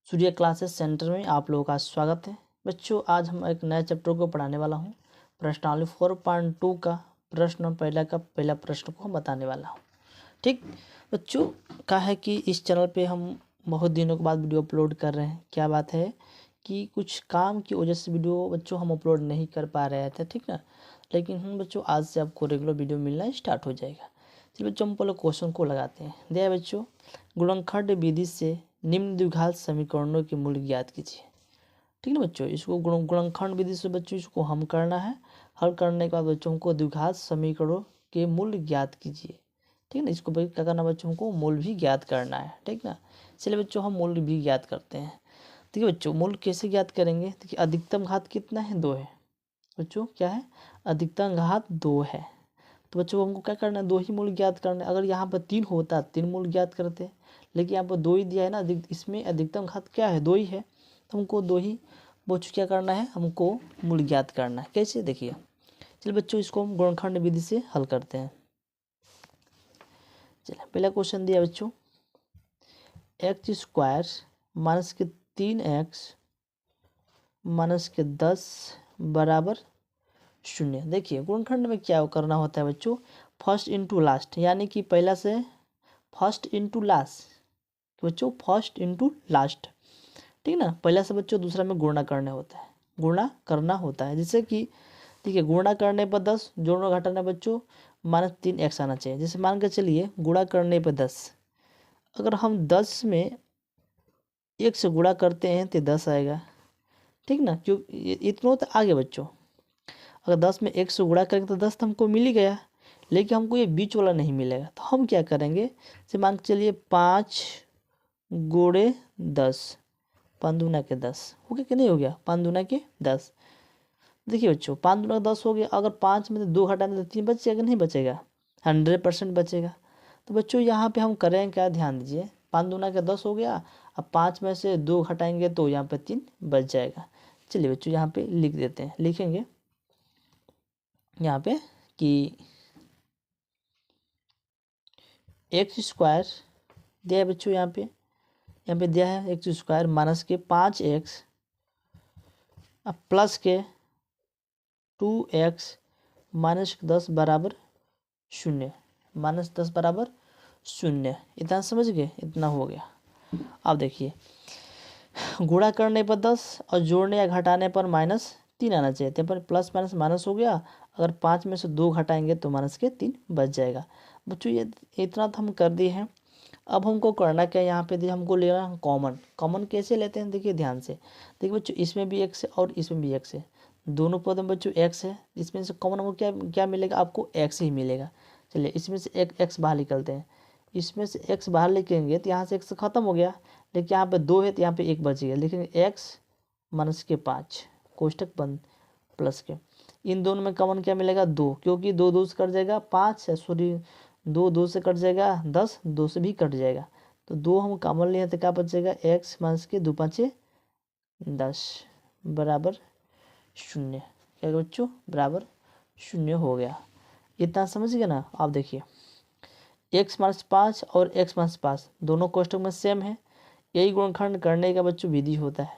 सूर्य classes centre में आप लोगों का स्वागत है। बच्चों, आज हम एक नए चैप्टर को पढ़ाने वाला हूँ। प्रश्नावली 4.2 का पहला प्रश्न को हम बताने वाला हूँ। ठीक बच्चों, क्या है कि इस चैनल पे हम बहुत दिनों के बाद वीडियो अपलोड कर रहे हैं। क्या बात है कि कुछ काम की वजह से वीडियो बच्चों हम अपलोड नहीं कर पा रहे थे, ठीक ना। लेकिन हम बच्चों आज से आपको रेगुलर वीडियो मिलना स्टार्ट हो जाएगा। चलिए बच्चों, हम पहले क्वेश्चन को लगाते हैं। दिया बच्चों, गुणनखंड विधि से निम्न द्विघात समीकरणों के मूल्य ज्ञात कीजिए। ठीक है बच्चों, इसको गुणनखंड विधि से बच्चों इसको हम करना है। हल करने के बाद बच्चों को द्विघात समीकरणों के मूल्य ज्ञात कीजिए। ठीक है ना, इसको क्या करना बच्चों को मूल्य भी ज्ञात करना है। ठीक ना, चलिए बच्चों हम मूल्य भी ज्ञात करते हैं। ठीक है बच्चों, मूल्य कैसे ज्ञात करेंगे? देखिए, अधिकतम घात कितना है? 2 है बच्चों। क्या है? अधिकतम घात 2 है। तो बच्चों हमको क्या करना है? 2 ही मूल्य ज्ञात करना है। अगर यहाँ पर 3 होता 3 मूल्य ज्ञात करते हैं, लेकिन यहाँ पर 2 ही दिया है ना। इसमें अधिकतम घात क्या है? 2 ही है। तो हमको 2 ही बच्चों क्या करना है? हमको मूल्य ज्ञात करना है। कैसे? देखिए, चलिए बच्चों इसको हम गुणनखंड विधि से हल करते हैं। चलिए, पहला क्वेश्चन दिया बच्चों, एक्स स्क्वायर माइनस के 3x माइनस के 10 बराबर 0। देखिए, गुणनखंड में क्या करना होता है बच्चों? फर्स्ट इंटू लास्ट, यानी कि पहला से फर्स्ट इंटू लास्ट। तो बच्चों फर्स्ट इंटू लास्ट, ठीक ना। पहला से बच्चों दूसरा में गुणा करने होता है, गुणा करना होता है। जैसे कि ठीक है, गुणा करने पर 10, जोड़ना घटाना बच्चों -3x आना चाहिए। जैसे मान के चलिए गुणा करने पर 10, अगर हम 10 में 1 से गुणा करते हैं तो 10 आएगा, ठीक ना। क्यों इतना तो आगे बच्चों, अगर 10 में 1 से गुणा करेंगे तो 10 तो हमको मिल ही गया, लेकिन हमको ये बीच वाला नहीं मिलेगा। तो हम क्या करेंगे? जैसे मान के चलिए 5 गुणे 10, 5 दूना के 10 हो गया कि नहीं हो गया? 5 दूना के 10। देखिए बच्चों, 5 दूना के 10 हो गया। अगर 5 में से 2 घटाने तो 3 बचेगा, नहीं बचेगा? 100% बचेगा। तो बच्चों यहाँ पे हम करें क्या? ध्यान दीजिए, 5 दूना के 10 हो गया। अब 5 में से 2 घटाएंगे तो यहाँ पे 3 बच जाएगा। चलिए बच्चों यहाँ पे लिख देते हैं, लिखेंगे यहाँ पे कि एक्स स्क्वायर दिया है बच्चों। यहाँ पे दिया है एक्स स्क्वायर माइनस के 5x अब प्लस के 2x माइनस 10 बराबर 0, -10 बराबर 0। इतना समझ गए? इतना हो गया। अब देखिए, गुणा करने पर 10 और जोड़ने या घटाने पर -3 आना चाहिए। तो पर प्लस माइनस माइनस हो गया। अगर 5 में से 2 घटाएंगे तो -3 बच जाएगा। बच्चों ये इतना तो हम कर दिए हैं। अब हमको करना क्या? यहाँ पे हमको लेना कॉमन। कॉमन कैसे लेते हैं? देखिए ध्यान से, देखिए बच्चों, इसमें भी x है और इसमें भी x है। दोनों पद में बच्चों x है। इसमें से कॉमन हमको क्या क्या मिलेगा? आपको x ही मिलेगा। चलिए, इसमें से एक x बाहर निकलते हैं। इसमें से x बाहर निकलेंगे तो यहाँ से x ख़त्म हो गया, लेकिन यहाँ पे 2 है तो यहाँ पे 1 बच गया। लेकिन x माइनस के 5 कोष्टक बंद प्लस के, इन दोनों में कॉमन क्या मिलेगा? 2, क्योंकि 2 2 से कट जाएगा, 5 है सॉरी 2 2 से कट जाएगा, 10 2 से भी कट जाएगा। तो 2 हम कॉमन लिए तो क्या बचेगा? x माइनस के 2 5 10 बराबर 0। क्या बच्चों? बराबर 0 हो गया। इतना समझ गए ना। आप देखिए, x माइनस 5 और x माइनस 5 दोनों कोष्टक में सेम है। यही गुणनखंड करने का बच्चों विधि होता है।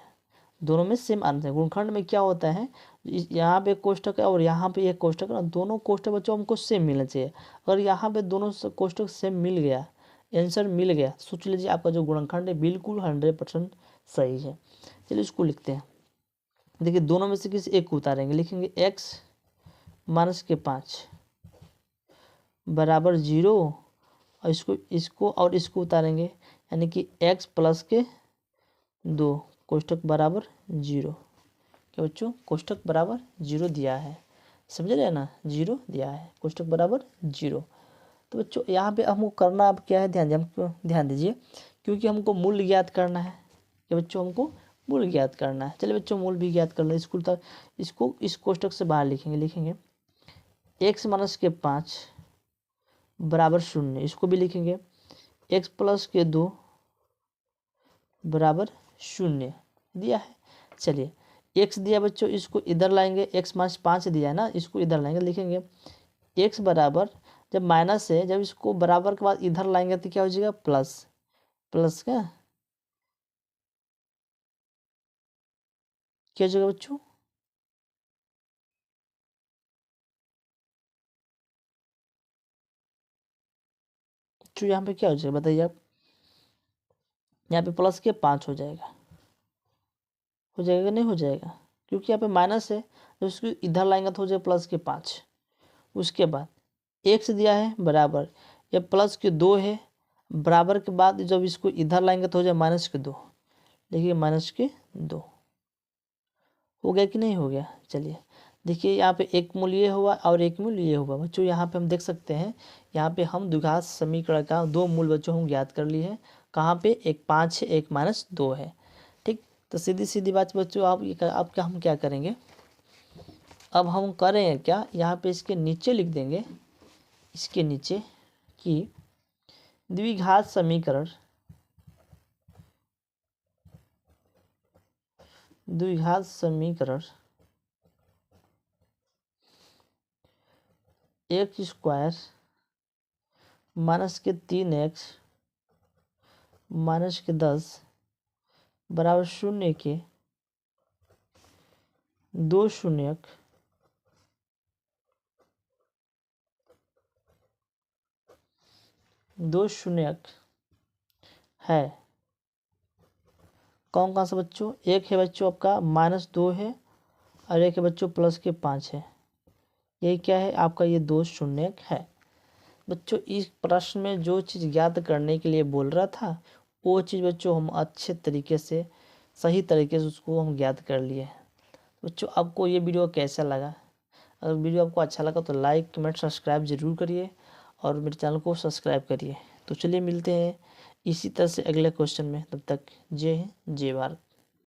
दोनों में सेम आंसर है। गुणनखंड में क्या होता है, यहाँ पे एक कोष्टक है और यहाँ पे एक कोष्टक है ना, दोनों कोष्टक बच्चों हमको सेम मिलना चाहिए। अगर यहाँ पे दोनों कोष्टक सेम मिल गया, आंसर मिल गया, सोच लीजिए आपका जो गुणनखंड है बिल्कुल 100% सही है। चलिए इसको लिखते हैं। देखिए, दोनों में से किसी एक को उतारेंगे, लिखेंगे x माइनस के 5 बराबर 0 और इसको उतारेंगे, यानी कि x प्लस के 2 कोष्टक बराबर 0। क्या बच्चों? कोष्टक बराबर 0 दिया है, समझ रहे हैं ना? 0 दिया है, कोष्टक बराबर 0। तो बच्चों यहाँ पे हमको करना अब क्या है? ध्यान दीजिए, क्योंकि हमको मूल्य ज्ञात करना है। कि बच्चों हमको मूल्य ज्ञात करना है। चलिए बच्चों, मूल्य भी ज्ञात कर ले। इसको इस कोष्टक से बाहर लिखेंगे x माइनस के 5 बराबर 0। इसको भी लिखेंगे x प्लस के 2 बराबर 0 दिया है। चलिए, x दिया बच्चों, इसको इधर लाएंगे, x माइनस 5 दिया है ना, इसको इधर लाएंगे, लिखेंगे x बराबर, जब माइनस है, जब इसको बराबर के बाद इधर लाएंगे तो क्या हो जाएगा? प्लस। प्लस का क्या हो जाएगा बच्चों? बच्चों यहाँ पे क्या हो जाएगा बताइए आप? यहाँ पे प्लस के 5 हो जाएगा, हो जाएगा नहीं हो जाएगा? क्योंकि यहाँ पे माइनस है, तो उसको इधर लाएंगे तो हो जाएगा प्लस के 5। उसके बाद x दिया है बराबर, ये प्लस के 2 है, बराबर के बाद जब इसको इधर लाएंगे तो हो जाए माइनस के 2। देखिए माइनस के 2 हो गया कि नहीं हो गया? चलिए देखिए यहाँ पे एक मूल्य ये हुआ और एक मूल्य ये हुआ। बच्चों यहाँ पे हम देख सकते हैं, यहाँ पे हम द्विघात समीकरण का दो मूल बच्चों हम ज्ञात कर लिए हैं। कहाँ पे? एक 5 है, एक -2 है। ठीक, तो सीधी सीधी बात बच्चों, आप क्या हम क्या करेंगे? अब हम करें क्या, यहाँ पे इसके नीचे लिख देंगे, इसके नीचे कि द्विघात समीकरण एक्स स्क्वायर -3x -10 बराबर 0 के 2 शून्यक है। कौन कौन सा बच्चों? एक है बच्चों आपका -2 है, और एक है बच्चों प्लस के 5 है। यही क्या है आपका? ये 2 शून्यक है। बच्चों इस प्रश्न में जो चीज़ ज्ञात करने के लिए बोल रहा था, वो चीज़ बच्चों हम अच्छे तरीके से, सही तरीके से उसको हम ज्ञात कर लिए। बच्चों आपको ये वीडियो कैसा लगा? अगर वीडियो आपको अच्छा लगा तो लाइक कमेंट सब्सक्राइब जरूर करिए, और मेरे चैनल को सब्सक्राइब करिए। तो चलिए मिलते हैं इसी तरह से अगले क्वेश्चन में। तब तक जय हिंद, जय भारत।